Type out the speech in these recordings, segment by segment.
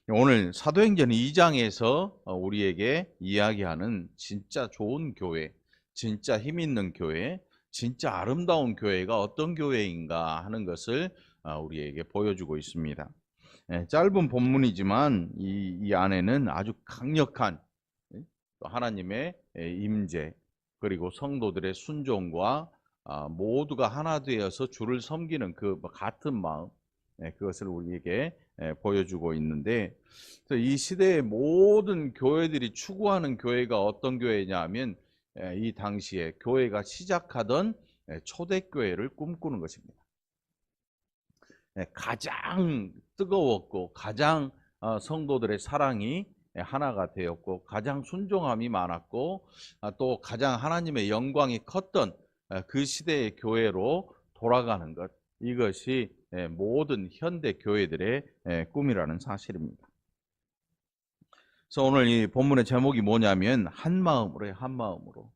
오늘 사도행전 2장에서 우리에게 이야기하는 진짜 좋은 교회, 진짜 힘 있는 교회, 진짜 아름다운 교회가 어떤 교회인가 하는 것을 우리에게 보여주고 있습니다. 짧은 본문이지만 이 안에는 아주 강력한 또 하나님의 임재, 그리고 성도들의 순종과 모두가 하나 되어서 주를 섬기는 그 같은 마음, 그것을 우리에게 보여주고 있는데, 이 시대의 모든 교회들이 추구하는 교회가 어떤 교회냐 하면 이 당시에 교회가 시작하던 초대교회를 꿈꾸는 것입니다. 가장 뜨거웠고 가장 성도들의 사랑이 하나가 되었고 가장 순종함이 많았고 또 가장 하나님의 영광이 컸던 그 시대의 교회로 돌아가는 것, 이것이 모든 현대 교회들의 꿈이라는 사실입니다. 그래서 오늘 이 본문의 제목이 뭐냐면 한마음으로요. 한마음으로.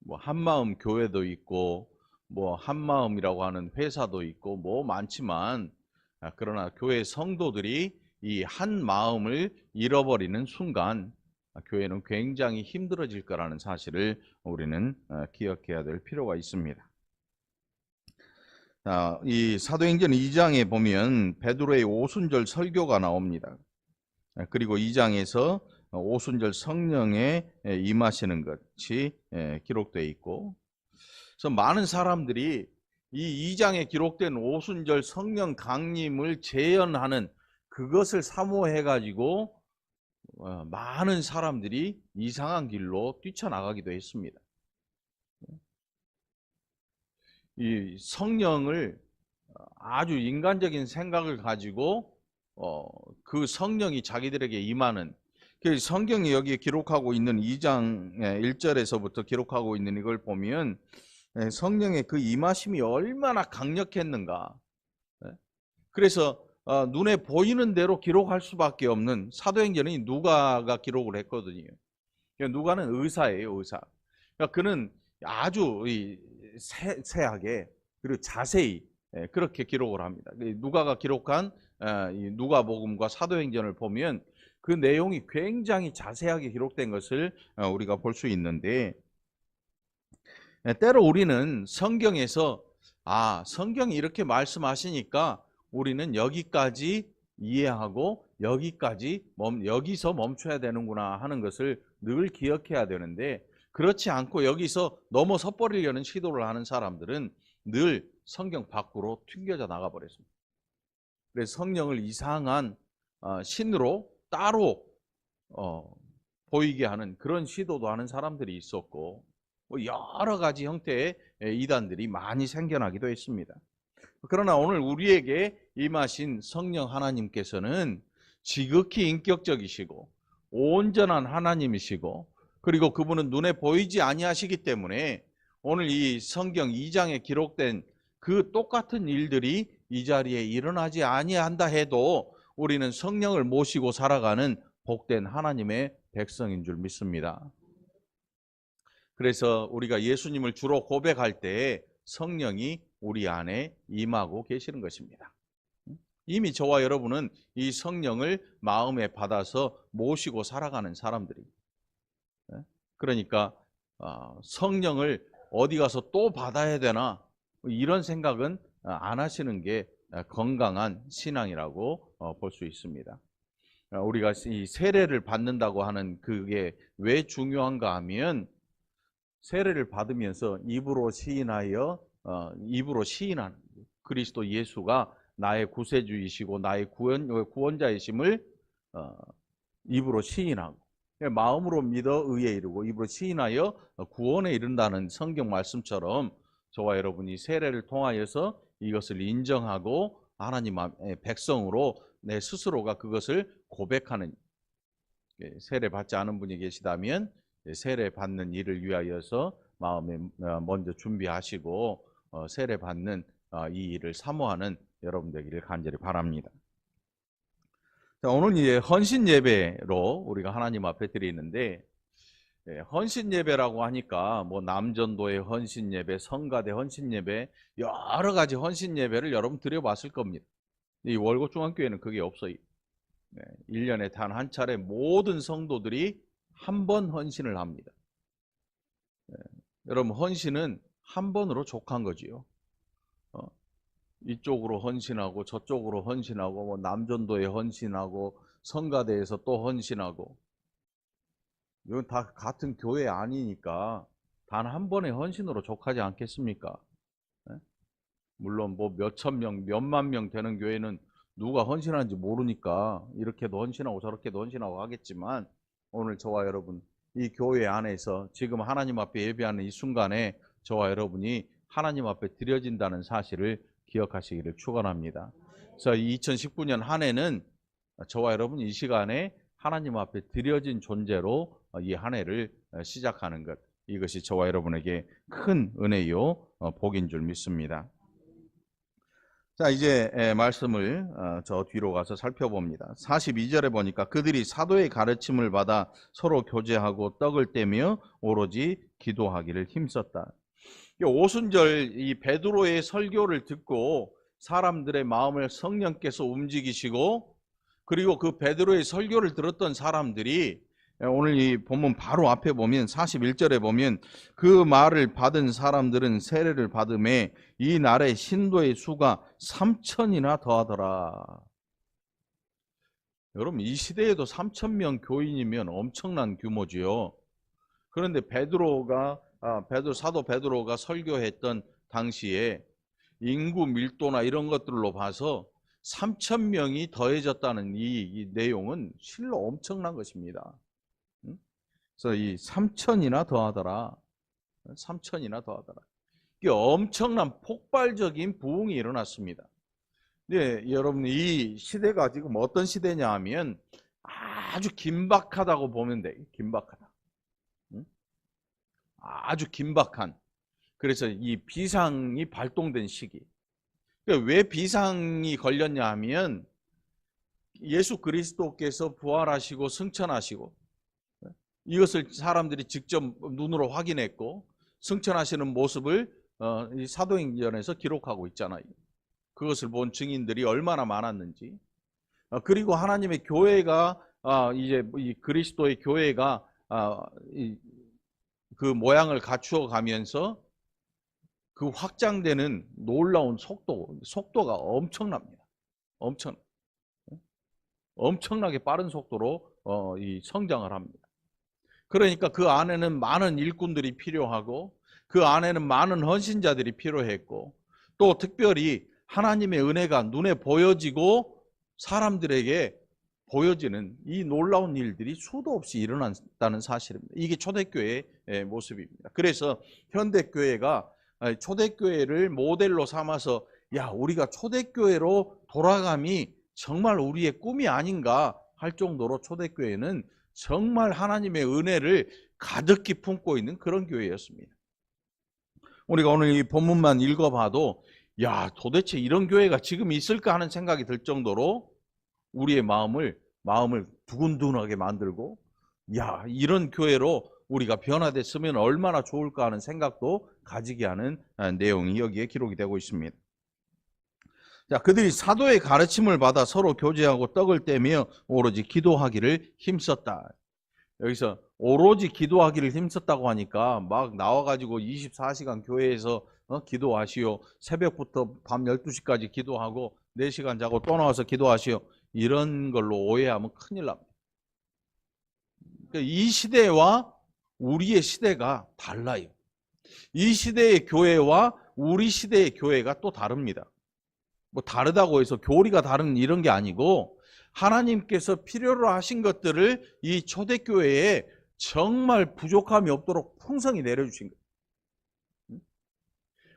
뭐 한마음 교회도 있고 뭐 한마음이라고 하는 회사도 있고 뭐 많지만, 그러나 교회 성도들이 이 한 마음을 잃어버리는 순간 교회는 굉장히 힘들어질 거라는 사실을 우리는 기억해야 될 필요가 있습니다. 이 사도행전 2장에 보면 베드로의 오순절 설교가 나옵니다. 그리고 2장에서 오순절 성령에 임하시는 것이 기록되어 있고, 그래서 많은 사람들이 이 2장에 기록된 오순절 성령 강림을 재현하는 그것을 사모해 가지고 많은 사람들이 이상한 길로 뛰쳐나가기도 했습니다. 이 성령을 아주 인간적인 생각을 가지고 그 성령이 자기들에게 임하는, 그 성경이 여기에 기록하고 있는 2장 1절에서부터 기록하고 있는 이걸 보면 성령의 그 임하심이 얼마나 강력했는가. 그래서 눈에 보이는 대로 기록할 수밖에 없는, 사도행전은 누가가 기록을 했거든요. 누가는 의사예요, 의사. 그러니까 그는 아주 세하게 그리고 자세히 그렇게 기록을 합니다. 누가가 기록한 누가복음과 사도행전을 보면 그 내용이 굉장히 자세하게 기록된 것을 우리가 볼 수 있는데, 때로 우리는 성경에서 성경이 이렇게 말씀하시니까 우리는 여기까지 이해하고 여기서 멈춰야 되는구나 하는 것을 늘 기억해야 되는데, 그렇지 않고 여기서 넘어서 버리려는 시도를 하는 사람들은 늘 성경 밖으로 튕겨져 나가버렸습니다. 그래서 성령을 이상한 신으로 따로 보이게 하는 그런 시도도 하는 사람들이 있었고, 여러 가지 형태의 이단들이 많이 생겨나기도 했습니다. 그러나 오늘 우리에게 임하신 성령 하나님께서는 지극히 인격적이시고 온전한 하나님이시고, 그리고 그분은 눈에 보이지 아니하시기 때문에 오늘 이 성경 2장에 기록된 그 똑같은 일들이 이 자리에 일어나지 아니한다 해도 우리는 성령을 모시고 살아가는 복된 하나님의 백성인 줄 믿습니다. 그래서 우리가 예수님을 주로 고백할 때 성령이 우리 안에 임하고 계시는 것입니다. 이미 저와 여러분은 이 성령을 마음에 받아서 모시고 살아가는 사람들입니다. 그러니까 성령을 어디 가서 또 받아야 되나 이런 생각은 안 하시는 게 건강한 신앙이라고 볼 수 있습니다. 우리가 이 세례를 받는다고 하는 그게 왜 중요한가 하면, 세례를 받으면서 입으로 시인하는 그리스도 예수가 나의 구세주이시고 나의 구원자이심을 입으로 시인하고, 마음으로 믿어 의에 이르고 입으로 시인하여 구원에 이른다는 성경 말씀처럼 저와 여러분이 세례를 통하여서 이것을 인정하고 하나님의 백성으로 내 스스로가 그것을 고백하는, 세례 받지 않은 분이 계시다면 세례 받는 일을 위하여서 마음에 먼저 준비하시고 세례 받는 이 일을 사모하는 여러분 되기를 간절히 바랍니다. 자, 오늘 이제 헌신 예배로 우리가 하나님 앞에 드리는데, 헌신 예배라고 하니까 뭐 남전도의 헌신 예배, 성가대 헌신 예배, 여러 가지 헌신 예배를 여러분 드려봤을 겁니다. 이 월곡중앙교회는 그게 없어요. 1년에 단 한 차례 모든 성도들이 한 번 헌신을 합니다. 여러분, 헌신은 한 번으로 족한 거지요. 이쪽으로 헌신하고 저쪽으로 헌신하고 뭐 남전도에 헌신하고 성가대에서 또 헌신하고, 이건 다 같은 교회 아니니까 단 한 번의 헌신으로 족하지 않겠습니까? 물론 뭐 몇천 명, 몇만 명 되는 교회는 누가 헌신하는지 모르니까 이렇게도 헌신하고 저렇게도 헌신하고 하겠지만, 오늘 저와 여러분 이 교회 안에서 지금 하나님 앞에 예배하는 이 순간에 저와 여러분이 하나님 앞에 드려진다는 사실을 기억하시기를 축원합니다. 그래서 2019년 한 해는 저와 여러분 이 시간에 하나님 앞에 드려진 존재로 이 한 해를 시작하는 것, 이것이 저와 여러분에게 큰 은혜요 복인 줄 믿습니다. 자, 이제 말씀을 저 뒤로 가서 살펴봅니다. 42절에 보니까 그들이 사도의 가르침을 받아 서로 교제하고 떡을 떼며 오로지 기도하기를 힘썼다. 오순절 이 베드로의 설교를 듣고 사람들의 마음을 성령께서 움직이시고, 그리고 그 베드로의 설교를 들었던 사람들이 오늘 이 본문 바로 앞에 보면 41절에 보면 그 말을 받은 사람들은 세례를 받음에 이 날에 신도의 수가 3,000이나 더하더라. 여러분, 이 시대에도 3,000명 교인이면 엄청난 규모지요. 그런데 사도 베드로가 설교했던 당시에 인구 밀도나 이런 것들로 봐서 3,000명이 더해졌다는 이 내용은 실로 엄청난 것입니다. 그래서 이 3,000이나 더하더라. 3,000이나 더하더라. 이게 엄청난 폭발적인 부흥이 일어났습니다. 네, 여러분, 이 시대가 지금 어떤 시대냐 하면 아주 긴박하다고 보면 돼요. 긴박하다. 아주 긴박한. 그래서 이 비상이 발동된 시기. 왜 비상이 걸렸냐 하면 예수 그리스도께서 부활하시고 승천하시고, 이것을 사람들이 직접 눈으로 확인했고 승천하시는 모습을 이 사도행전에서 기록하고 있잖아요. 그것을 본 증인들이 얼마나 많았는지. 그리고 하나님의 교회가 이제 이 그리스도의 교회가 그 모양을 갖추어 가면서 그 확장되는 놀라운 속도가 엄청납니다. 엄청나게 빠른 속도로 이 성장을 합니다. 그러니까 그 안에는 많은 일꾼들이 필요하고 그 안에는 많은 헌신자들이 필요했고, 또 특별히 하나님의 은혜가 눈에 보여지고 사람들에게 보여지는 이 놀라운 일들이 수도 없이 일어났다는 사실입니다. 이게 초대교회의 모습입니다. 그래서 현대교회가 초대교회를 모델로 삼아서 우리가 초대교회로 돌아감이 정말 우리의 꿈이 아닌가 할 정도로 초대교회는 정말 하나님의 은혜를 가득히 품고 있는 그런 교회였습니다. 우리가 오늘 이 본문만 읽어봐도 도대체 이런 교회가 지금 있을까 하는 생각이 들 정도로 우리의 마음을 두근두근하게 만들고, 이런 교회로 우리가 변화됐으면 얼마나 좋을까 하는 생각도 가지게 하는 내용이 여기에 기록이 되고 있습니다. 자, 그들이 사도의 가르침을 받아 서로 교제하고 떡을 떼며 오로지 기도하기를 힘썼다. 여기서 오로지 기도하기를 힘썼다고 하니까 막 나와가지고 24시간 교회에서 기도하시오, 새벽부터 밤 12시까지 기도하고 4시간 자고 또 나와서 기도하시오, 이런 걸로 오해하면 큰일 납니다. 그러니까 이 시대와 우리의 시대가 달라요. 이 시대의 교회와 우리 시대의 교회가 또 다릅니다. 뭐 다르다고 해서 교리가 다른 이런 게 아니고, 하나님께서 필요로 하신 것들을 이 초대교회에 정말 부족함이 없도록 풍성히 내려주신 거예요.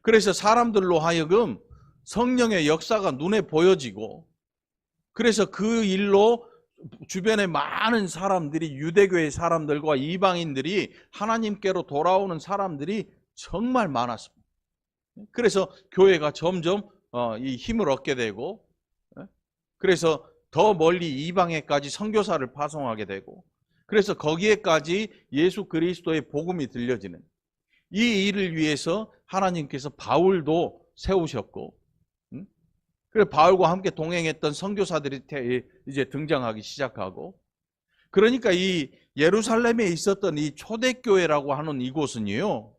그래서 사람들로 하여금 성령의 역사가 눈에 보여지고, 그래서 그 일로 주변에 많은 사람들이, 유대교의 사람들과 이방인들이 하나님께로 돌아오는 사람들이 정말 많았습니다. 그래서 교회가 점점 이 힘을 얻게 되고, 그래서 더 멀리 이방에까지 선교사를 파송하게 되고, 그래서 거기에까지 예수 그리스도의 복음이 들려지는 이 일을 위해서 하나님께서 바울도 세우셨고, 그래서 바울과 함께 동행했던 선교사들이 이제 등장하기 시작하고, 그러니까 이 예루살렘에 있었던 이 초대교회라고 하는 이곳은요,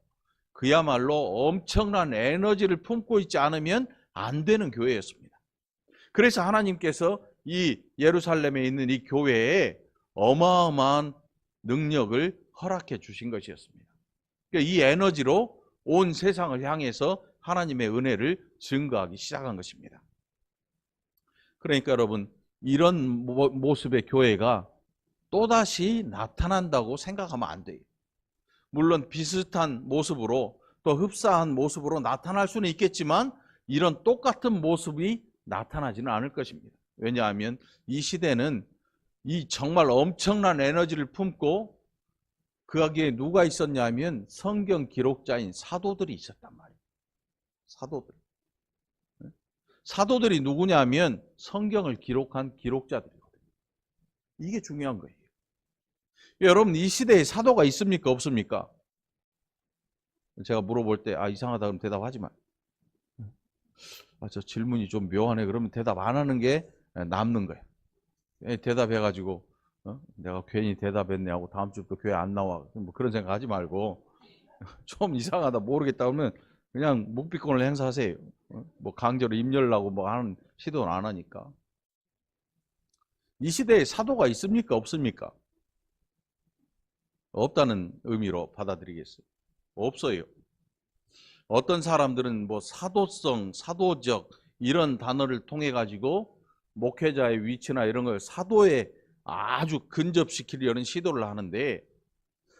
그야말로 엄청난 에너지를 품고 있지 않으면 안 되는 교회였습니다. 그래서 하나님께서 이 예루살렘에 있는 이 교회에 어마어마한 능력을 허락해 주신 것이었습니다. 그러니까 이 에너지로 온 세상을 향해서 하나님의 은혜를 증거하기 시작한 것입니다. 그러니까 여러분, 이런 모습의 교회가 또다시 나타난다고 생각하면 안 돼요. 물론 비슷한 모습으로 또 흡사한 모습으로 나타날 수는 있겠지만 이런 똑같은 모습이 나타나지는 않을 것입니다. 왜냐하면 이 시대는 이 정말 엄청난 에너지를 품고 그 아기에 누가 있었냐면 성경 기록자인 사도들이 있었단 말이에요. 사도들이 누구냐면 성경을 기록한 기록자들이거든요. 이게 중요한 거예요. 여러분, 이 시대에 사도가 있습니까? 없습니까? 제가 물어볼 때 이상하다 그러면 대답하지 마. 저 질문이 좀 묘하네 그러면 대답 안 하는 게 남는 거예요. 대답해가지고 내가 괜히 대답했네 하고 다음 주부터 교회 안 나와 뭐 그런 생각 하지 말고 좀 이상하다 모르겠다 그러면 그냥 묵비권을 행사하세요. 뭐 강제로 임열라고 뭐 하는 시도는 안 하니까. 이 시대에 사도가 있습니까? 없습니까? 없다는 의미로 받아들이겠어요. 없어요. 어떤 사람들은 뭐 사도성, 사도적 이런 단어를 통해 가지고 목회자의 위치나 이런 걸 사도에 아주 근접시키려는 시도를 하는데,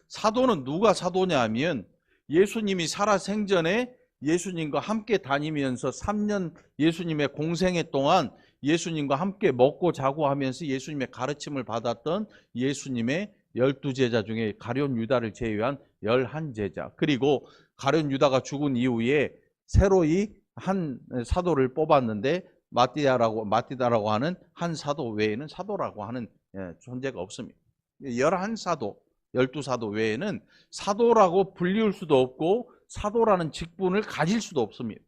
사도는 누가 사도냐 하면 예수님이 살아생전에 예수님과 함께 다니면서 3년 예수님의 공생애 동안 예수님과 함께 먹고 자고 하면서 예수님의 가르침을 받았던 예수님의 12제자 중에 가룟 유다를 제외한 11제자, 그리고 가룟 유다가 죽은 이후에 새로이 한 사도를 뽑았는데 마띠다라고 하는 한 사도 외에는 사도라고 하는 존재가 없습니다. 11사도, 12사도 외에는 사도라고 불리울 수도 없고 사도라는 직분을 가질 수도 없습니다.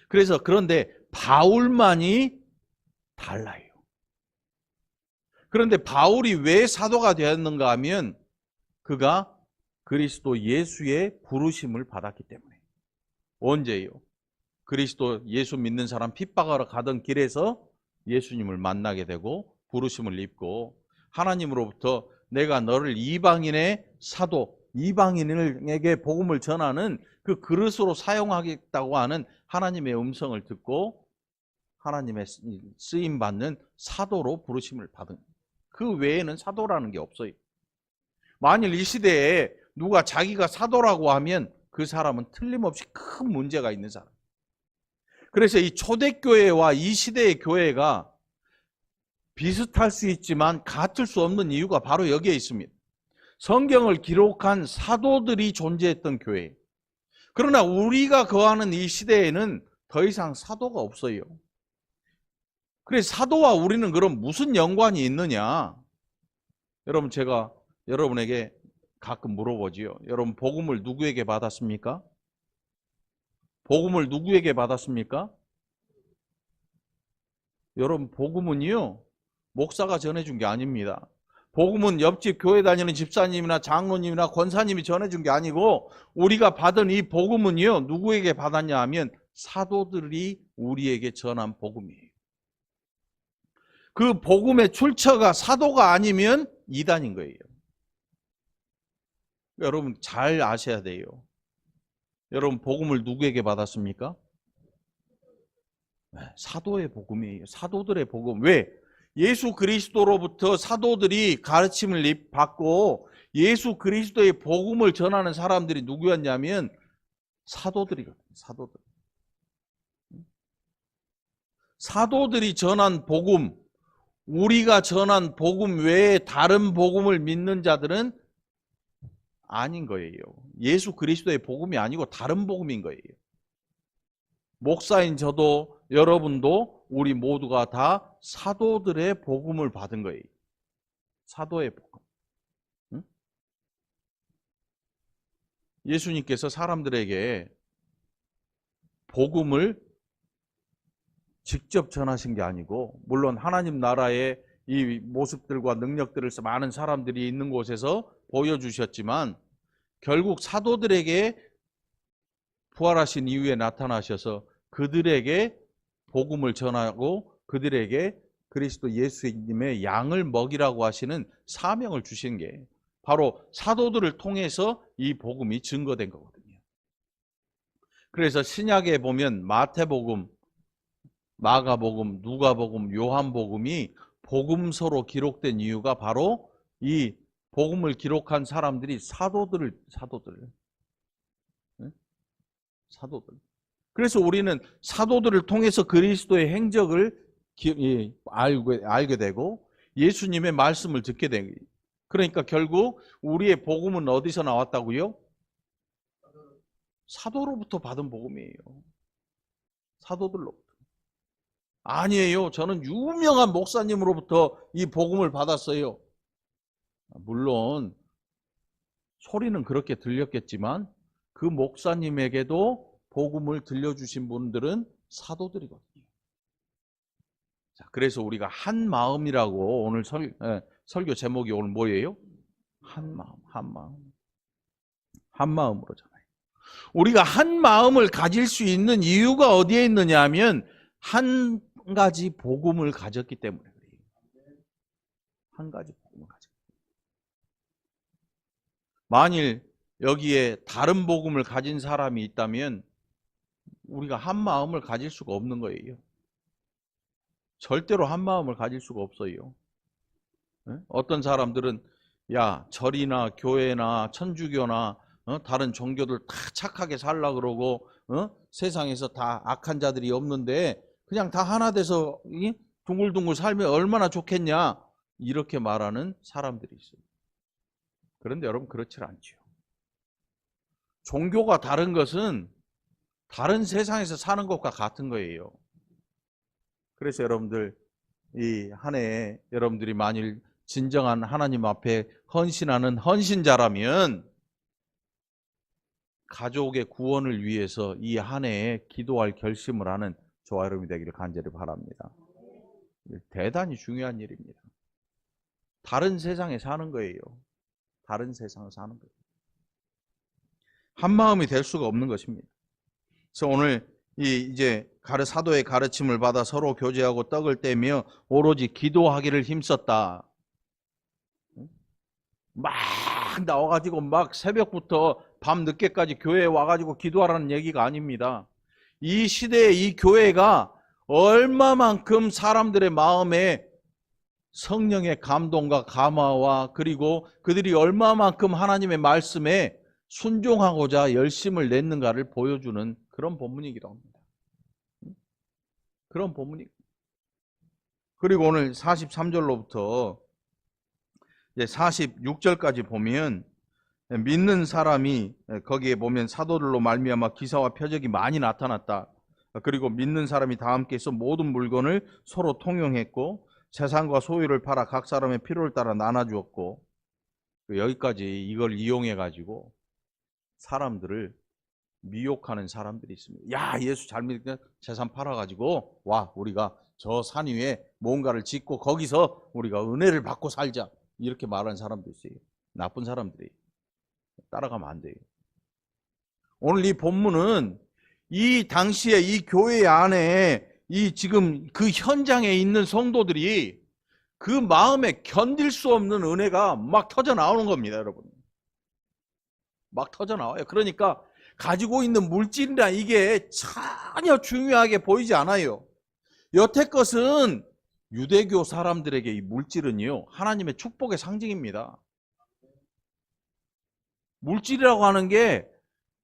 그런데 바울만이 달라요. 그런데 바울이 왜 사도가 되었는가 하면 그가 그리스도 예수의 부르심을 받았기 때문에. 언제요? 그리스도 예수 믿는 사람 핍박하러 가던 길에서 예수님을 만나게 되고 부르심을 입고 하나님으로부터 내가 너를 이방인의 사도, 이방인에게 복음을 전하는 그 그릇으로 사용하겠다고 하는 하나님의 음성을 듣고 하나님의 쓰임받는 사도로 부르심을 받은, 그 외에는 사도라는 게 없어요. 만일 이 시대에 누가 자기가 사도라고 하면 그 사람은 틀림없이 큰 문제가 있는 사람. 그래서 이 초대교회와 이 시대의 교회가 비슷할 수 있지만 같을 수 없는 이유가 바로 여기에 있습니다. 성경을 기록한 사도들이 존재했던 교회. 그러나 우리가 거하는 이 시대에는 더 이상 사도가 없어요. 그래서 사도와 우리는 그럼 무슨 연관이 있느냐? 여러분, 제가 여러분에게 가끔 물어보지요. 여러분, 복음을 누구에게 받았습니까? 복음을 누구에게 받았습니까? 여러분, 복음은요, 목사가 전해준 게 아닙니다. 복음은 옆집 교회 다니는 집사님이나 장로님이나 권사님이 전해준 게 아니고 우리가 받은 이 복음은요, 누구에게 받았냐 하면 사도들이 우리에게 전한 복음이에요. 그 복음의 출처가 사도가 아니면 이단인 거예요. 여러분 잘 아셔야 돼요. 여러분 복음을 누구에게 받았습니까? 사도의 복음이에요. 사도들의 복음. 왜? 예수 그리스도로부터 사도들이 가르침을 받고 예수 그리스도의 복음을 전하는 사람들이 누구였냐면 사도들이거든요. 사도들. 사도들이 전한 복음, 우리가 전한 복음 외에 다른 복음을 믿는 자들은 아닌 거예요. 예수 그리스도의 복음이 아니고 다른 복음인 거예요. 목사인 저도 여러분도 우리 모두가 다 사도들의 복음을 받은 거예요. 사도의 복음. 응? 예수님께서 사람들에게 복음을 직접 전하신 게 아니고, 물론 하나님 나라의 이 모습들과 능력들을 많은 사람들이 있는 곳에서 보여주셨지만, 결국 사도들에게 부활하신 이후에 나타나셔서 그들에게 복음을 전하고 그들에게 그리스도 예수님의 양을 먹이라고 하시는 사명을 주신 게 바로 사도들을 통해서 이 복음이 증거된 거거든요. 그래서 신약에 보면 마태복음, 마가복음, 누가복음, 요한복음이 복음서로 기록된 이유가 바로 이 복음을 기록한 사람들이 사도들. 그래서 우리는 사도들을 통해서 그리스도의 행적을 알게 되고 예수님의 말씀을 듣게 된 거예요. 그러니까 결국 우리의 복음은 어디서 나왔다고요? 사도로부터 받은 복음이에요. 사도들로부터. 아니에요. 저는 유명한 목사님으로부터 이 복음을 받았어요. 물론 소리는 그렇게 들렸겠지만 그 목사님에게도 복음을 들려주신 분들은 사도들이거든요. 자, 그래서 우리가 한 마음이라고 오늘 설교 제목이 오늘 뭐예요? 한 마음, 한 마음. 한 마음으로잖아요. 우리가 한 마음을 가질 수 있는 이유가 어디에 있느냐 하면 한 가지 복음을 가졌기 때문에 그래요. 한 가지 복음을 가졌기 때문에. 만일 여기에 다른 복음을 가진 사람이 있다면 우리가 한 마음을 가질 수가 없는 거예요. 절대로 한 마음을 가질 수가 없어요. 어떤 사람들은 야, 절이나 교회나 천주교나 다른 종교들 다 착하게 살라 그러고 세상에서 다 악한 자들이 없는데 그냥 다 하나 돼서 둥글둥글 살면 얼마나 좋겠냐, 이렇게 말하는 사람들이 있어요. 그런데 여러분, 그렇지 않죠. 종교가 다른 것은 다른 세상에서 사는 것과 같은 거예요. 그래서 여러분들 이 한 해에 여러분들이 만일 진정한 하나님 앞에 헌신하는 헌신자라면 가족의 구원을 위해서 이 한 해에 기도할 결심을 하는 저와 여러분이 되기를 간절히 바랍니다. 대단히 중요한 일입니다. 다른 세상에 사는 거예요. 다른 세상을 사는 거예요. 한 마음이 될 수가 없는 것입니다. 그래서 오늘 이제 사도의 가르침을 받아 서로 교제하고 떡을 떼며 오로지 기도하기를 힘썼다. 막 나와가지고 막 새벽부터 밤 늦게까지 교회에 와가지고 기도하라는 얘기가 아닙니다. 이 시대에 이 교회가 얼마만큼 사람들의 마음에 성령의 감동과 감화와 그리고 그들이 얼마만큼 하나님의 말씀에 순종하고자 열심을 냈는가를 보여주는 그런 본문이기도 합니다. 그런 본문이. 그리고 오늘 43절로부터 이제 46절까지 보면 믿는 사람이 거기에 보면 사도들로 말미암아 기사와 표적이 많이 나타났다. 그리고 믿는 사람이 다 함께 해서 모든 물건을 서로 통용했고 재산과 소유를 팔아 각 사람의 필요를 따라 나눠주었고, 여기까지 이걸 이용해 가지고 사람들을 미혹하는 사람들이 있습니다. 야, 예수 잘 믿으니까 재산 팔아가지고 와, 우리가 저 산 위에 뭔가를 짓고 거기서 우리가 은혜를 받고 살자, 이렇게 말하는 사람도 있어요. 나쁜 사람들이. 따라가면 안 돼요. 오늘 이 본문은 이 당시에 이 교회 안에 이 지금 그 현장에 있는 성도들이 그 마음에 견딜 수 없는 은혜가 막 터져 나오는 겁니다, 여러분. 막 터져 나와요. 그러니까 가지고 있는 물질이나 이게 전혀 중요하게 보이지 않아요. 여태껏은 유대교 사람들에게 이 물질은요, 하나님의 축복의 상징입니다. 물질이라고 하는 게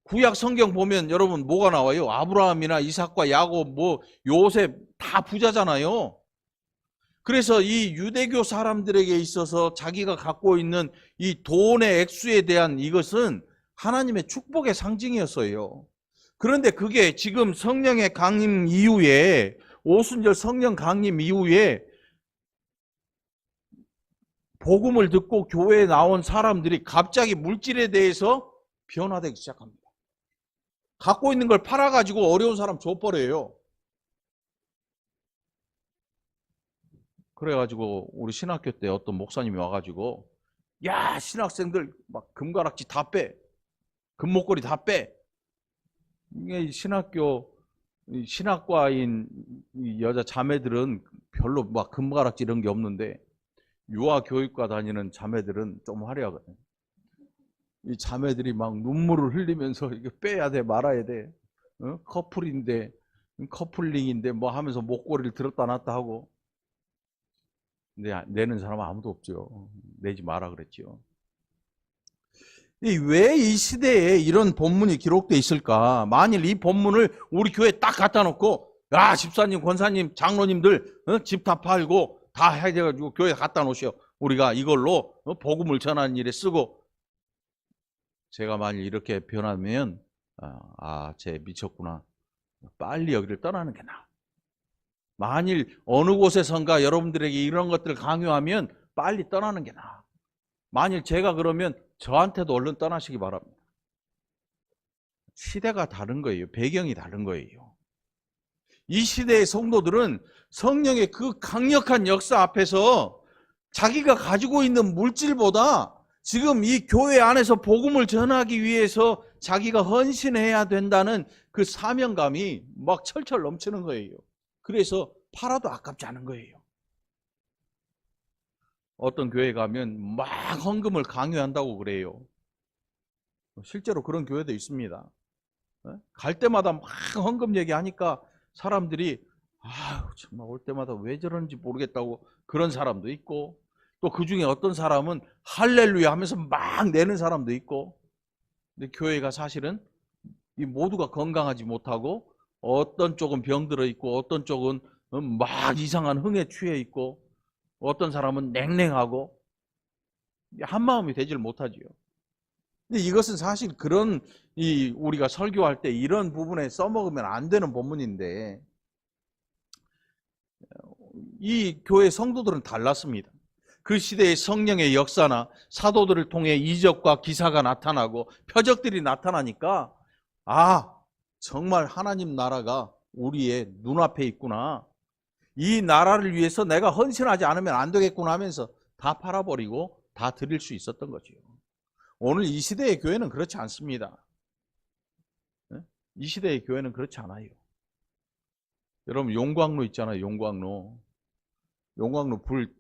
구약 성경 보면 여러분 뭐가 나와요? 아브라함이나 이삭과 야곱, 요셉 다 부자잖아요. 그래서 이 유대교 사람들에게 있어서 자기가 갖고 있는 이 돈의 액수에 대한 이것은 하나님의 축복의 상징이었어요. 그런데 그게 지금 성령의 강림 이후에, 오순절 성령 강림 이후에 복음을 듣고 교회에 나온 사람들이 갑자기 물질에 대해서 변화되기 시작합니다. 갖고 있는 걸 팔아가지고 어려운 사람 줘버려요. 그래가지고 우리 신학교 때 어떤 목사님이 와가지고 야, 신학생들 막 금가락지 다 빼, 금목걸이 다 빼. 이게 신학과인 여자 자매들은 별로 막 금가락지 이런 게 없는데 유아교육과 다니는 자매들은 좀 화려하거든요. 이 자매들이 막 눈물을 흘리면서 이거 빼야 돼 말아야 돼, 커플인데 커플링인데 뭐 하면서 목걸이를 들었다 놨다 하고. 근데 내는 사람은 아무도 없죠. 내지 마라 그랬죠. 왜 이 시대에 이런 본문이 기록되어 있을까? 만일 이 본문을 우리 교회에 딱 갖다 놓고 야, 집사님, 권사님, 장로님들 집 다 팔고 다 해가지고 교회에 갖다 놓으셔. 우리가 이걸로 복음을 전하는 일에 쓰고. 제가 만일 이렇게 변하면 쟤 미쳤구나. 빨리 여기를 떠나는 게 나아. 만일 어느 곳에선가 여러분들에게 이런 것들을 강요하면 빨리 떠나는 게 나아. 만일 제가 그러면 저한테도 얼른 떠나시기 바랍니다. 시대가 다른 거예요. 배경이 다른 거예요. 이 시대의 성도들은 성령의 그 강력한 역사 앞에서 자기가 가지고 있는 물질보다 지금 이 교회 안에서 복음을 전하기 위해서 자기가 헌신해야 된다는 그 사명감이 막 철철 넘치는 거예요. 그래서 팔아도 아깝지 않은 거예요. 어떤 교회 가면 막 헌금을 강요한다고 그래요. 실제로 그런 교회도 있습니다. 갈 때마다 막 헌금 얘기하니까 사람들이 정말 올 때마다 왜 저러는지 모르겠다고 그런 사람도 있고, 또 그 중에 어떤 사람은 할렐루야 하면서 막 내는 사람도 있고. 근데 교회가 사실은 이 모두가 건강하지 못하고 어떤 쪽은 병들어 있고 어떤 쪽은 막 이상한 흥에 취해 있고 어떤 사람은 냉랭하고 한마음이 되질 못하지요. 근데 이것은 사실 그런 우리가 설교할 때 이런 부분에 써먹으면 안 되는 본문인데, 이 교회 성도들은 달랐습니다. 그 시대의 성령의 역사나 사도들을 통해 이적과 기사가 나타나고 표적들이 나타나니까 정말 하나님 나라가 우리의 눈앞에 있구나. 이 나라를 위해서 내가 헌신하지 않으면 안 되겠구나 하면서 다 팔아버리고 다 드릴 수 있었던 거죠. 오늘 이 시대의 교회는 그렇지 않습니다. 이 시대의 교회는 그렇지 않아요. 여러분 용광로 있잖아요. 용광로 불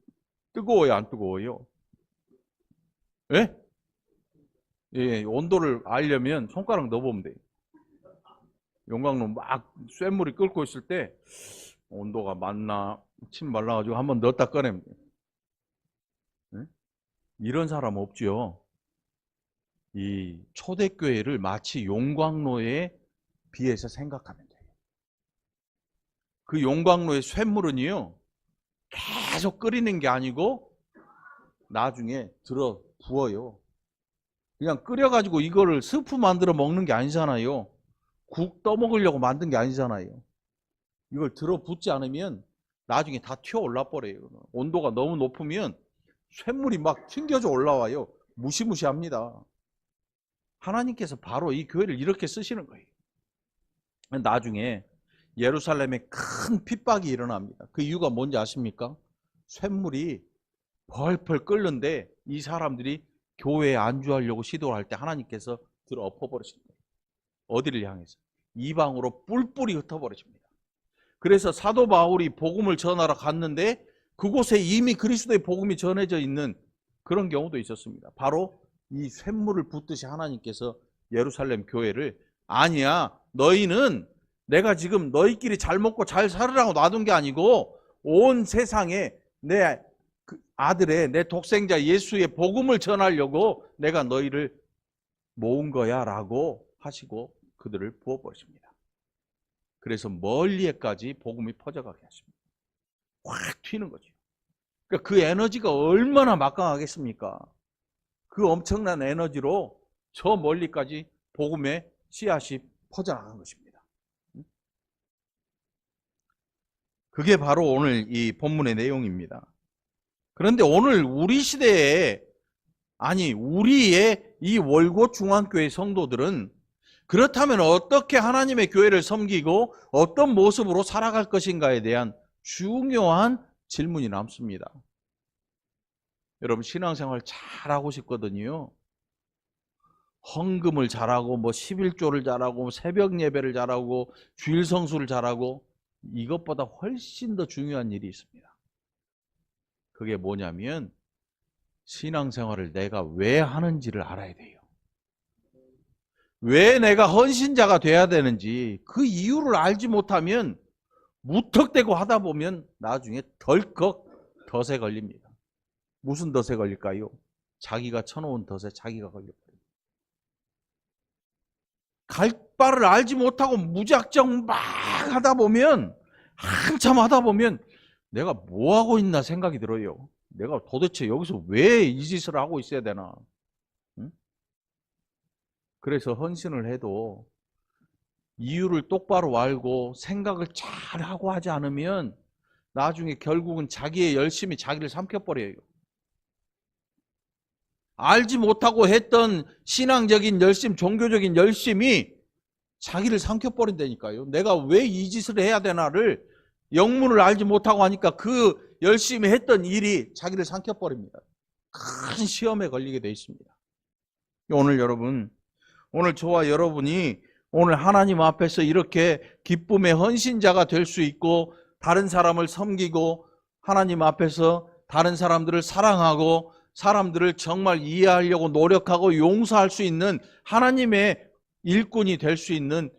뜨거워요, 안 뜨거워요? 예? 예, 온도를 알려면 손가락 넣어보면 돼요. 용광로 막 쇳물이 끓고 있을 때 온도가 맞나 침 말라가지고 한번 넣었다 꺼내면 돼요. 예? 이런 사람 없죠. 이 초대교회를 마치 용광로에 비해서 생각하면 돼요. 그 용광로의 쇳물은요 계속 끓이는 게 아니고 나중에 들어 부어요. 그냥 끓여가지고 이거를 스프 만들어 먹는 게 아니잖아요. 국 떠먹으려고 만든 게 아니잖아요. 이걸 들어 붓지 않으면 나중에 다 튀어 올라 버려요. 온도가 너무 높으면 쇳물이 막 튕겨져 올라와요. 무시무시합니다. 하나님께서 바로 이 교회를 이렇게 쓰시는 거예요. 나중에 예루살렘에 큰 핍박이 일어납니다. 그 이유가 뭔지 아십니까? 쇳물이 펄펄 끓는데 이 사람들이 교회에 안주하려고 시도를 할 때 하나님께서 들어 엎어버리십니다. 어디를 향해서? 이방으로 뿔뿔이 흩어버리십니다. 그래서 사도 바울이 복음을 전하러 갔는데 그곳에 이미 그리스도의 복음이 전해져 있는 그런 경우도 있었습니다. 바로 이 쇳물을 붓듯이 하나님께서 예루살렘 교회를 아니야, 너희는 내가 지금 너희끼리 잘 먹고 잘 살으라고 놔둔 게 아니고 온 세상에 내 아들의 내 독생자 예수의 복음을 전하려고 내가 너희를 모은 거야 라고 하시고 그들을 부어버리십니다. 그래서 멀리에까지 복음이 퍼져가게 하십니다. 확 튀는 거죠. 그러니까 그 에너지가 얼마나 막강하겠습니까? 그 엄청난 에너지로 저 멀리까지 복음의 씨앗이 퍼져나간 것입니다. 그게 바로 오늘 이 본문의 내용입니다. 그런데 오늘 우리 시대에, 우리의 이 월곶 중앙교회 성도들은 그렇다면 어떻게 하나님의 교회를 섬기고 어떤 모습으로 살아갈 것인가에 대한 중요한 질문이 남습니다. 여러분 신앙생활 잘하고 싶거든요. 헌금을 잘하고 11조를 잘하고 새벽 예배를 잘하고 주일 성수를 잘하고 이것보다 훨씬 더 중요한 일이 있습니다. 그게 뭐냐면 신앙생활을 내가 왜 하는지를 알아야 돼요. 왜 내가 헌신자가 돼야 되는지 그 이유를 알지 못하면 무턱대고 하다 보면 나중에 덜컥 덫에 걸립니다. 무슨 덫에 걸릴까요? 자기가 쳐놓은 덫에 자기가 걸려버려요. 갈 바를 알지 못하고 무작정 막 하다 보면 한참 하다 보면 내가 뭐 하고 있나 생각이 들어요. 내가 도대체 여기서 왜 이 짓을 하고 있어야 되나? 응? 그래서 헌신을 해도 이유를 똑바로 알고 생각을 잘 하고 하지 않으면 나중에 결국은 자기의 열심이 자기를 삼켜버려요. 알지 못하고 했던 신앙적인 열심, 종교적인 열심이 자기를 삼켜버린다니까요. 내가 왜 이 짓을 해야 되나를 영문을 알지 못하고 하니까 그 열심히 했던 일이 자기를 삼켜버립니다. 큰 시험에 걸리게 되어 있습니다. 오늘 여러분, 오늘 저와 여러분이 오늘 하나님 앞에서 이렇게 기쁨의 헌신자가 될 수 있고 다른 사람을 섬기고 하나님 앞에서 다른 사람들을 사랑하고 사람들을 정말 이해하려고 노력하고 용서할 수 있는 하나님의 일꾼이 될 수 있는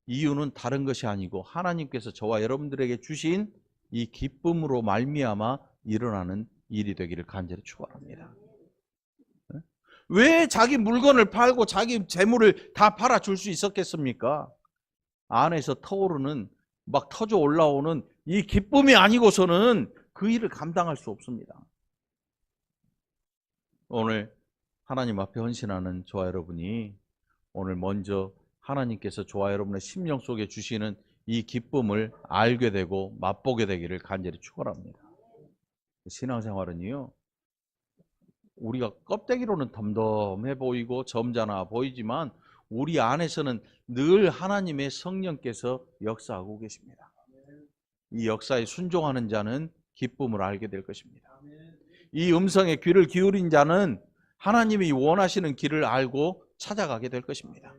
이유는 다른 것이 아니고 하나님께서 저와 여러분들에게 주신 이 기쁨으로 말미암아 일어나는 일이 되기를 간절히 축원합니다. 왜 자기 물건을 팔고 자기 재물을 다 팔아줄 수 있었겠습니까? 안에서 터오르는 막 터져 올라오는 이 기쁨이 아니고서는 그 일을 감당할 수 없습니다. 오늘 하나님 앞에 헌신하는 저와 여러분이 오늘 먼저 하나님께서 저와 여러분의 심령 속에 주시는 이 기쁨을 알게 되고 맛보게 되기를 간절히 축원합니다. 신앙생활은요, 우리가 껍데기로는 덤덤해 보이고 점잖아 보이지만 우리 안에서는 늘 하나님의 성령께서 역사하고 계십니다. 이 역사에 순종하는 자는 기쁨을 알게 될 것입니다. 이 음성에 귀를 기울인 자는 하나님이 원하시는 길을 알고 찾아가게 될 것입니다.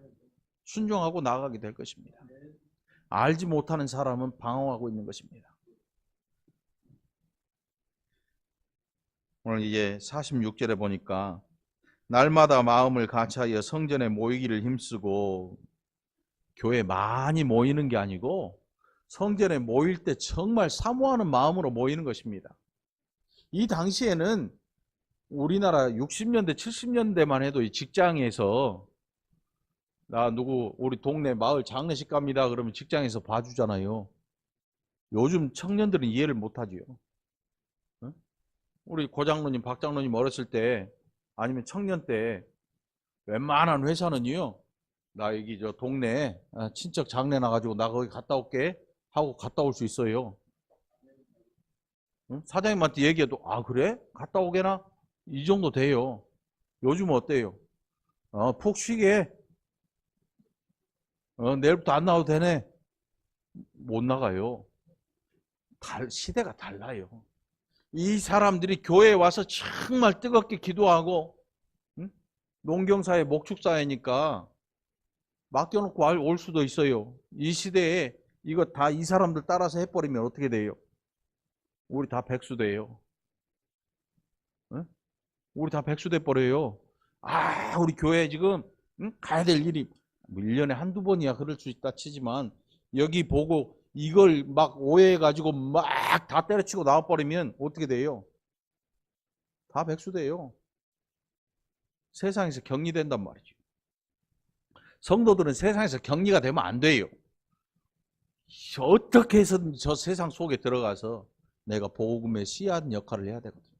순종하고 나아가게 될 것입니다. 알지 못하는 사람은 방황하고 있는 것입니다. 오늘 이제 46절에 보니까 날마다 마음을 같이하여 성전에 모이기를 힘쓰고, 교회 많이 모이는 게 아니고 성전에 모일 때 정말 사모하는 마음으로 모이는 것입니다. 이 당시에는 우리나라 60년대 70년대만 해도 이 직장에서 우리 동네 마을 장례식 갑니다 그러면 직장에서 봐주잖아요. 요즘 청년들은 이해를 못하지요. 우리 고장로님, 박장로님 어렸을 때 아니면 청년 때 웬만한 회사는요, 나 여기 저 동네 친척 장례 나가지고 나 거기 갔다 올게 하고 갔다 올 수 있어요. 사장님한테 얘기해도 아 그래? 갔다 오게나? 이 정도 돼요. 요즘은 어때요? 푹 쉬게. 내일부터 안 나와도 되네. 못 나가요. 시대가 달라요. 이 사람들이 교회에 와서 정말 뜨겁게 기도하고, 농경사회, 목축사회니까 맡겨놓고 올 수도 있어요. 이 시대에 이거 다 이 사람들 따라서 해버리면 어떻게 돼요? 우리 다 백수 돼요. 우리 다 백수 돼버려요. 우리 교회 지금 가야 될 일이 1년에 한두 번이야 그럴 수 있다 치지만 여기 보고 이걸 막 오해해가지고 막 다 때려치고 나와버리면 어떻게 돼요? 다 백수 돼요. 세상에서 격리된단 말이죠. 성도들은 세상에서 격리가 되면 안 돼요. 어떻게 해서든 저 세상 속에 들어가서 내가 복음의 씨앗 역할을 해야 되거든요.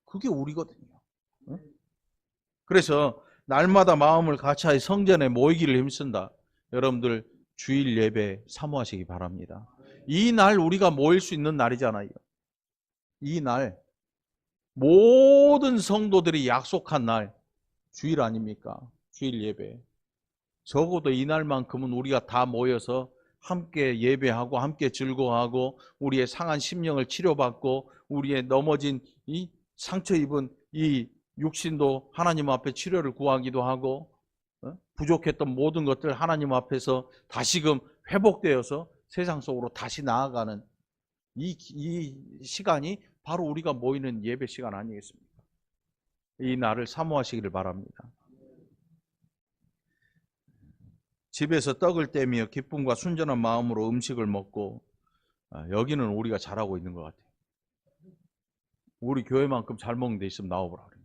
그게 우리거든요. 그래서 날마다 마음을 같이하여 성전에 모이기를 힘쓴다. 여러분들 주일 예배 사모하시기 바랍니다. 이 날 우리가 모일 수 있는 날이잖아요. 이 날 모든 성도들이 약속한 날 주일 아닙니까? 주일 예배. 적어도 이 날만큼은 우리가 다 모여서 함께 예배하고 함께 즐거워하고 우리의 상한 심령을 치료받고 우리의 넘어진 이 상처 입은 이 육신도 하나님 앞에 치료를 구하기도 하고 부족했던 모든 것들 하나님 앞에서 다시금 회복되어서 세상 속으로 다시 나아가는 이 시간이 바로 우리가 모이는 예배 시간 아니겠습니까? 이 날을 사모하시기를 바랍니다. 집에서 떡을 떼며 기쁨과 순전한 마음으로 음식을 먹고 여기는 우리가 잘하고 있는 것 같아요. 우리 교회만큼 잘 먹는 데 있으면 나와보라 그래요.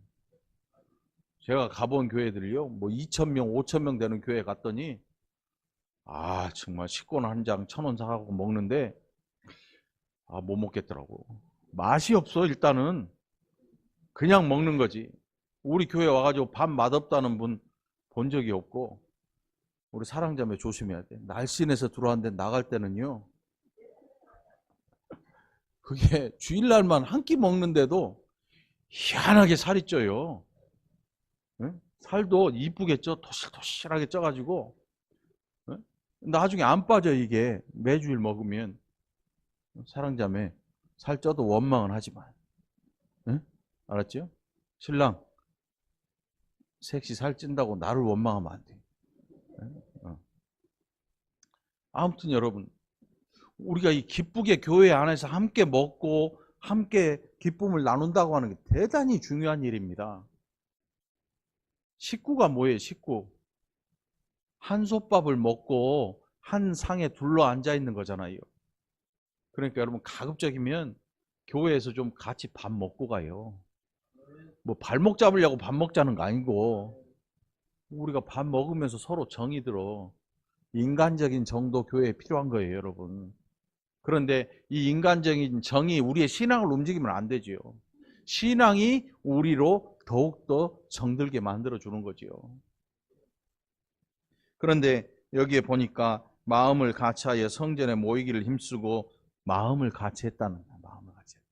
제가 가본 교회들이요, 뭐 2,000명, 5,000명 되는 교회 갔더니 정말 식권 한 장 1,000원 사갖고 먹는데 못 먹겠더라고. 맛이 없어. 일단은 그냥 먹는 거지. 우리 교회 와가지고 밥 맛없다는 분 본 적이 없고. 우리 사랑자매 조심해야 돼. 날씬해서 들어왔는데 나갈 때는요, 그게 주일날만 한 끼 먹는데도 희한하게 살이 쪄요. 응? 살도 이쁘게 쪄, 토실토실하게 쪄가지고 응? 나중에 안 빠져. 이게 매주일 먹으면. 사랑자매 살 쪄도 원망은 하지 마. 응? 알았죠? 신랑 섹시 살찐다고 나를 원망하면 안 돼. 아무튼 여러분, 우리가 이 기쁘게 교회 안에서 함께 먹고 함께 기쁨을 나눈다고 하는 게 대단히 중요한 일입니다. 식구가 뭐예요? 식구. 한솥밥을 먹고 한 상에 둘러 앉아 있는 거잖아요. 그러니까 여러분, 가급적이면 교회에서 좀 같이 밥 먹고 가요. 뭐 발목 잡으려고 밥 먹자는 거 아니고, 우리가 밥 먹으면서 서로 정이 들어. 인간적인 정도 교회에 필요한 거예요, 여러분. 그런데 이 인간적인 정이 우리의 신앙을 움직이면 안 되지요. 신앙이 우리로 더욱더 정들게 만들어주는 거지요. 그런데 여기에 보니까 마음을 같이하여 성전에 모이기를 힘쓰고 마음을 같이 했다는 거예요. 마음을 같이 했다.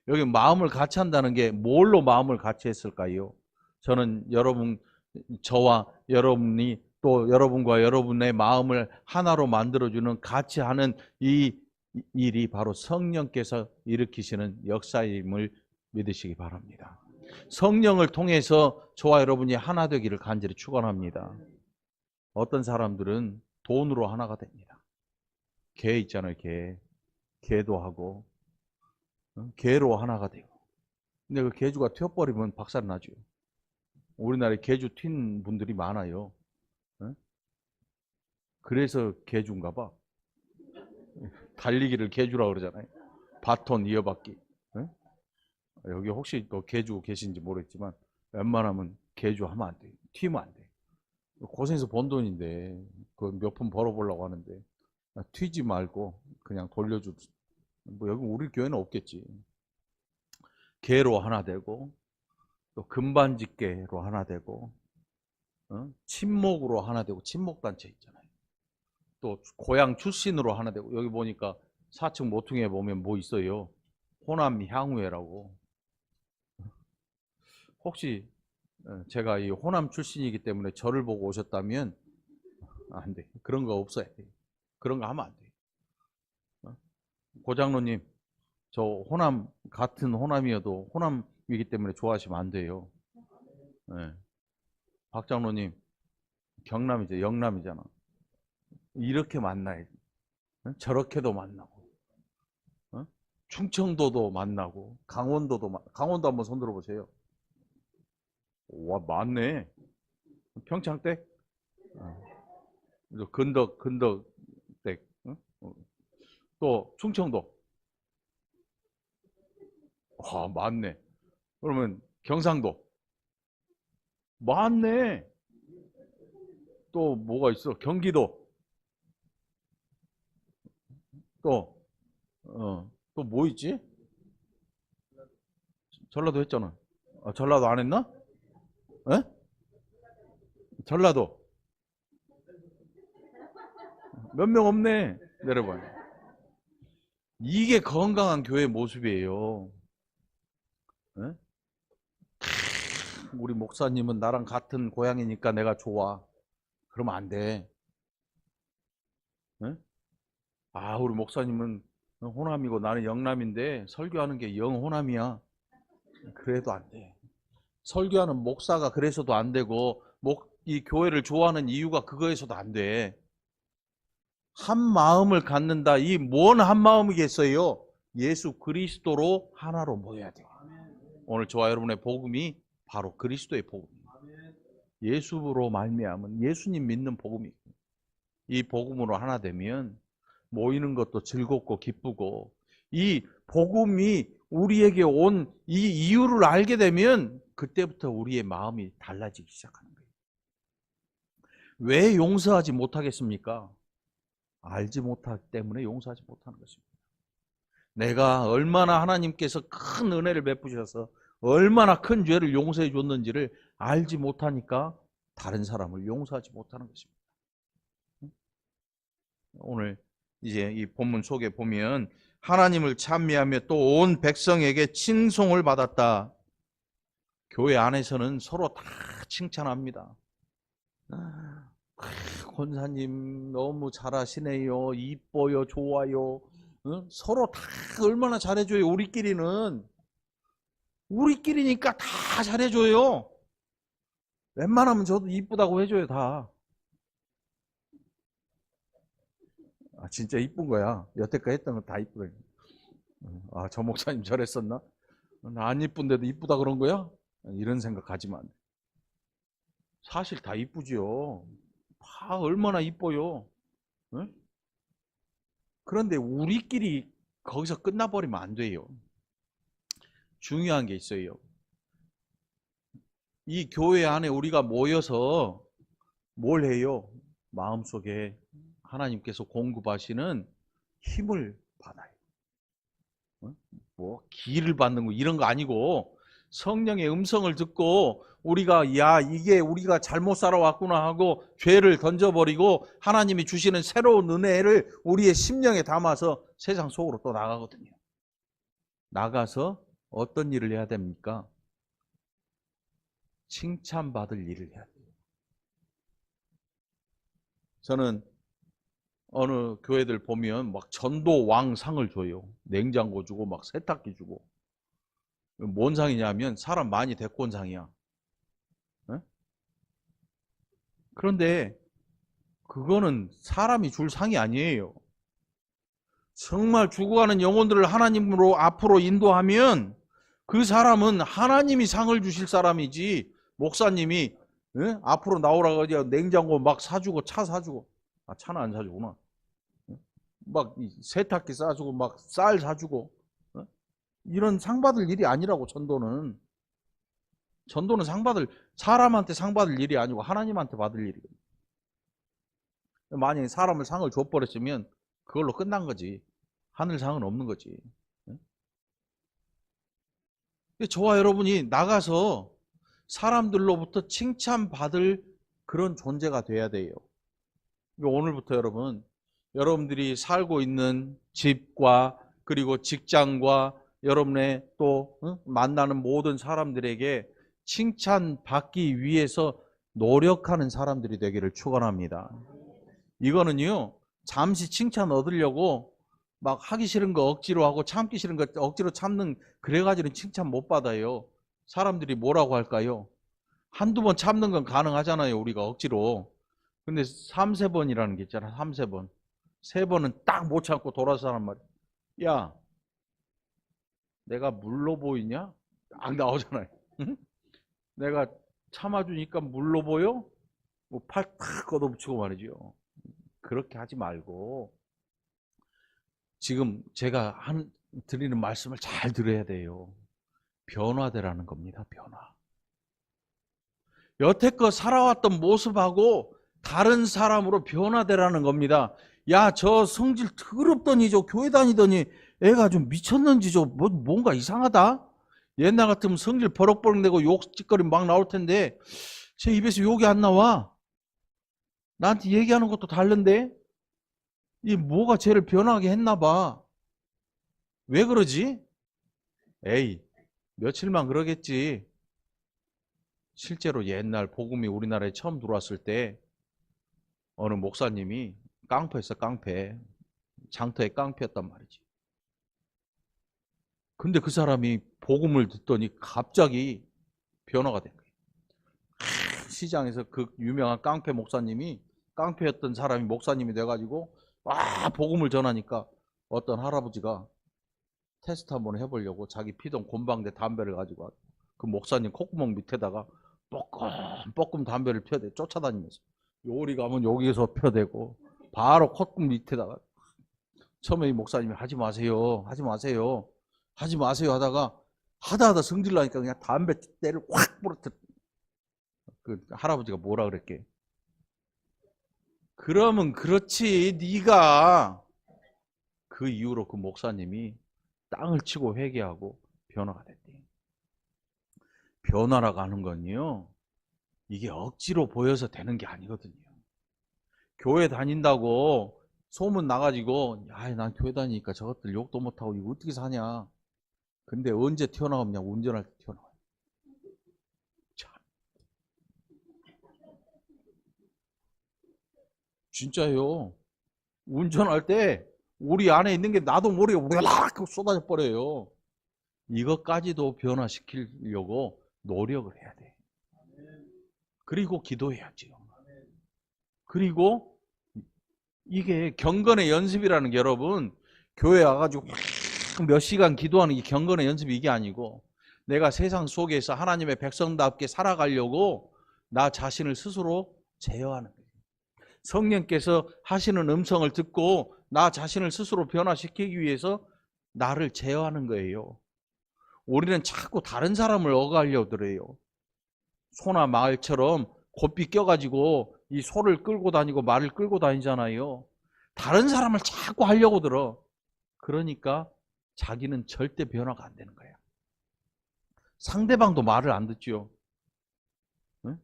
여기 마음을 같이 한다는 게 뭘로 마음을 같이 했을까요? 저는 저와 여러분이 또 여러분과 여러분의 마음을 하나로 만들어주는 같이 하는 이 일이 바로 성령께서 일으키시는 역사임을 믿으시기 바랍니다. 성령을 통해서 저와 여러분이 하나 되기를 간절히 축원합니다. 어떤 사람들은 돈으로 하나가 됩니다. 개 있잖아요, 개. 개도 하고 개로 하나가 되고. 근데 그 개주가 튀어버리면 박살 나죠. 우리나라에 개주 튄 분들이 많아요. 그래서 개주인가 봐. 달리기를 개주라고 그러잖아요. 바톤 이어받기. 여기 혹시 또 개주 계신지 모르겠지만 웬만하면 개주 하면 안 돼. 튀면 안 돼. 고생해서 번 돈인데 그 몇 푼 벌어보려고 하는데 튀지 말고 그냥 돌려주. 뭐 여기 우리 교회는 없겠지. 개로 하나 되고 또 금반지개로 하나 되고 친목으로 하나 되고. 친목단체 있잖아요. 또 고향 출신으로 하나 되고. 여기 보니까 4층 모퉁이에 보면 뭐 있어요? 호남 향후회라고. 혹시 제가 이 호남 출신이기 때문에 저를 보고 오셨다면 안 돼. 그런 거 없어야 돼. 그런 거 하면 안 돼. 고장로님, 저 호남 같은 호남이어도 호남이기 때문에 좋아하시면 안 돼요. 네. 박장로님, 경남이죠. 영남이잖아. 이렇게 만나야지. 저렇게도 만나고, 충청도도 만나고, 강원도 한번 손 들어보세요. 와, 많네. 평창댁, 근덕댁, 또 충청도. 와, 많네. 그러면 경상도. 많네. 또 뭐가 있어? 경기도. 또, 또 뭐 있지? 전라도 했잖아. 전라도 안 했나? 에? 전라도. 몇 명 없네. 내려봐. 이게 건강한 교회 모습이에요. 에? 우리 목사님은 나랑 같은 고향이니까 내가 좋아. 그러면 안 돼. 에? 아, 우리 목사님은 호남이고 나는 영남인데 설교하는 게 영 호남이야. 그래도 안 돼. 설교하는 목사가 그래서도 안 되고, 이 교회를 좋아하는 이유가 그거에서도 안 돼. 한 마음을 갖는다. 이 뭔 한 마음이겠어요? 예수 그리스도로 하나로 모여야 돼요. 오늘 저와 여러분의 복음이 바로 그리스도의 복음입니다. 예수로 말미암은 예수님 믿는 복음이에요. 이 복음으로 하나 되면 모이는 것도 즐겁고 기쁘고, 이 복음이 우리에게 온 이 이유를 알게 되면 그때부터 우리의 마음이 달라지기 시작하는 거예요. 왜 용서하지 못하겠습니까? 알지 못하기 때문에 용서하지 못하는 것입니다. 내가 얼마나 하나님께서 큰 은혜를 베푸셔서 얼마나 큰 죄를 용서해 줬는지를 알지 못하니까 다른 사람을 용서하지 못하는 것입니다. 오늘 이제 이 본문 속에 보면 하나님을 찬미하며 또 온 백성에게 칭송을 받았다. 교회 안에서는 서로 다 칭찬합니다. 권사님 너무 잘하시네요. 이뻐요. 좋아요. 응? 서로 다 얼마나 잘해줘요. 우리끼리니까 다 잘해줘요. 웬만하면 저도 이쁘다고 해줘요. 다. 아, 진짜 이쁜 거야. 여태까지 했던 건 다 이쁘다. 아, 저 목사님 저랬었나? 나 안 이쁜데도 이쁘다 그런 거야? 이런 생각 하지만 사실 다 이쁘지요. 다 얼마나 이뻐요. 응? 그런데 우리끼리 거기서 끝나버리면 안 돼요. 중요한 게 있어요. 이 교회 안에 우리가 모여서 뭘 해요? 마음속에 하나님께서 공급하시는 힘을 받아요. 뭐 기를 받는 거 이런 거 아니고 성령의 음성을 듣고 우리가 야 이게 우리가 잘못 살아왔구나 하고 죄를 던져버리고 하나님이 주시는 새로운 은혜를 우리의 심령에 담아서 세상 속으로 또 나가거든요. 나가서 어떤 일을 해야 됩니까? 칭찬받을 일을 해야 돼요. 저는 어느 교회들 보면 막 전도 왕상을 줘요. 냉장고 주고 막 세탁기 주고. 뭔 상이냐면 사람 많이 데리고 온 상이야. 네? 그런데 그거는 사람이 줄 상이 아니에요. 정말 죽어가는 영혼들을 하나님으로 앞으로 인도하면 그 사람은 하나님이 상을 주실 사람이지 목사님이 앞으로 나오라고 하지 냉장고 막 사주고 차 사주고 차는 안 사주구나. 막 세탁기 싸주고 막 쌀 사주고 이런 상 받을 일이 아니라고. 전도는 상 받을 사람한테 상 받을 일이 아니고 하나님한테 받을 일이거든요. 만약에 사람을 상을 줘버렸으면 그걸로 끝난 거지. 하늘상은 없는 거지. 저와 여러분이 나가서 사람들로부터 칭찬받을 그런 존재가 돼야 돼요. 오늘부터 여러분들이 살고 있는 집과 그리고 직장과 여러분의 또 만나는 모든 사람들에게 칭찬받기 위해서 노력하는 사람들이 되기를 축원합니다. 이거는요, 잠시 칭찬 얻으려고 막 하기 싫은 거 억지로 하고 참기 싫은 거 억지로 참는 그래가지고는 칭찬 못 받아요. 사람들이 뭐라고 할까요? 한두 번 참는 건 가능하잖아요, 우리가 억지로. 근데 3, 4번이라는 게 있잖아. 3, 4번. 3번은 딱 못 참고 돌아서 하란 말이야. 야, 내가 물로 보이냐? 딱 나오잖아요. 응? 내가 참아주니까 물로 보여? 뭐 팔 탁 걷어붙이고 말이죠. 그렇게 하지 말고 지금 제가 드리는 말씀을 잘 들어야 돼요. 변화되라는 겁니다. 변화. 여태껏 살아왔던 모습하고 다른 사람으로 변화되라는 겁니다. 야, 저 성질 더럽더니 저 교회 다니더니 애가 좀 미쳤는지 뭔가 이상하다. 옛날 같으면 성질 버럭버럭 내고 욕짓거리 막 나올 텐데 제 입에서 욕이 안 나와. 나한테 얘기하는 것도 다른데 이 뭐가 쟤를 변하게 했나 봐. 왜 그러지? 에이, 며칠만 그러겠지. 실제로 옛날 복음이 우리나라에 처음 들어왔을 때 어느 목사님이 깡패였어, 깡패. 장터에 깡패였단 말이지. 근데 그 사람이 복음을 듣더니 갑자기 변화가 된 거예요. 시장에서 그 유명한 깡패 목사님이, 깡패였던 사람이 목사님이 돼가지고 복음을 전하니까 어떤 할아버지가 테스트 한번 해보려고 자기 피던 곰방대 담배를 가지고 그 목사님 콧구멍 밑에다가 뻐끔 담배를 펴대 쫓아다니면서, 요리 가면 여기에서 펴대고 바로 콧구멍 밑에다가. 처음에 이 목사님이 하지 마세요 하다가 성질 나니까 그냥 담배 때를 확 부러뜨려. 그 할아버지가 뭐라 그랬게? 그러면 그렇지, 네가. 그 이후로 그 목사님이 땅을 치고 회개하고 변화가 됐대. 변화라고 하는 건요, 이게 억지로 보여서 되는 게 아니거든요. 교회 다닌다고 소문 나가지고, 야, 난 교회 다니니까 저것들 욕도 못하고 이거 어떻게 사냐. 근데 언제 튀어나오냐? 운전할 때 튀어나와요. 참. 진짜요. 운전할 때 우리 안에 있는 게 나도 모르게 우락하고 쏟아져 버려요. 이것까지도 변화시키려고 노력을 해야 돼. 그리고 기도해야죠. 그리고 이게 경건의 연습이라는 게, 여러분, 교회 와가지고 몇 시간 기도하는 게 경건의 연습이 이게 아니고, 내가 세상 속에서 하나님의 백성답게 살아가려고 나 자신을 스스로 제어하는 거예요. 성령께서 하시는 음성을 듣고 나 자신을 스스로 변화시키기 위해서 나를 제어하는 거예요. 우리는 자꾸 다른 사람을 억하려고 그래요. 소나 말처럼 곱비 껴가지고 이 소를 끌고 다니고 말을 끌고 다니잖아요. 다른 사람을 자꾸 하려고 들어. 그러니까 자기는 절대 변화가 안 되는 거야. 상대방도 말을 안 듣죠. 응?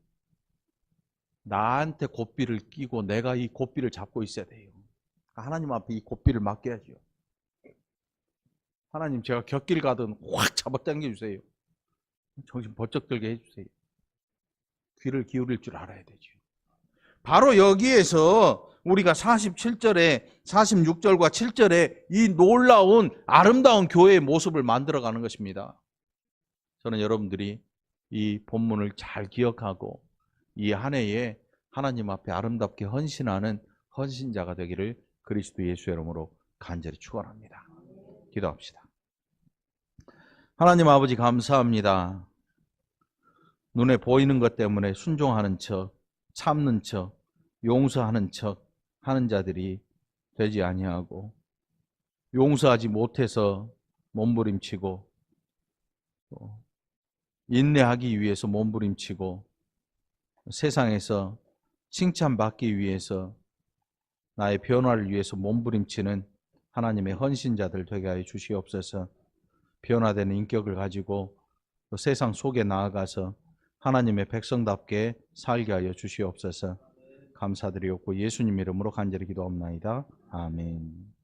나한테 곱비를 끼고 내가 이 곱비를 잡고 있어야 돼요. 하나님 앞에 이 곱비를 맡겨야죠. 하나님, 제가 곁길 가든 확 잡아 당겨주세요. 정신 번쩍 들게 해주세요. 귀를 기울일 줄 알아야 되죠. 바로 여기에서 우리가 47절에 46절과 7절에 이 놀라운 아름다운 교회의 모습을 만들어가는 것입니다. 저는 여러분들이 이 본문을 잘 기억하고 이 한 해에 하나님 앞에 아름답게 헌신하는 헌신자가 되기를 그리스도 예수의 이름으로 간절히 축원합니다. 기도합시다. 하나님 아버지, 감사합니다. 눈에 보이는 것 때문에 순종하는 척, 참는 척, 용서하는 척 하는 자들이 되지 아니하고, 용서하지 못해서 몸부림치고, 인내하기 위해서 몸부림치고, 세상에서 칭찬받기 위해서 나의 변화를 위해서 몸부림치는 하나님의 헌신자들 되게 하여 주시옵소서. 변화되는 인격을 가지고 세상 속에 나아가서 하나님의 백성답게 살게 하여 주시옵소서. 감사드리옵고 예수님 이름으로 간절히 기도합나이다. 아멘.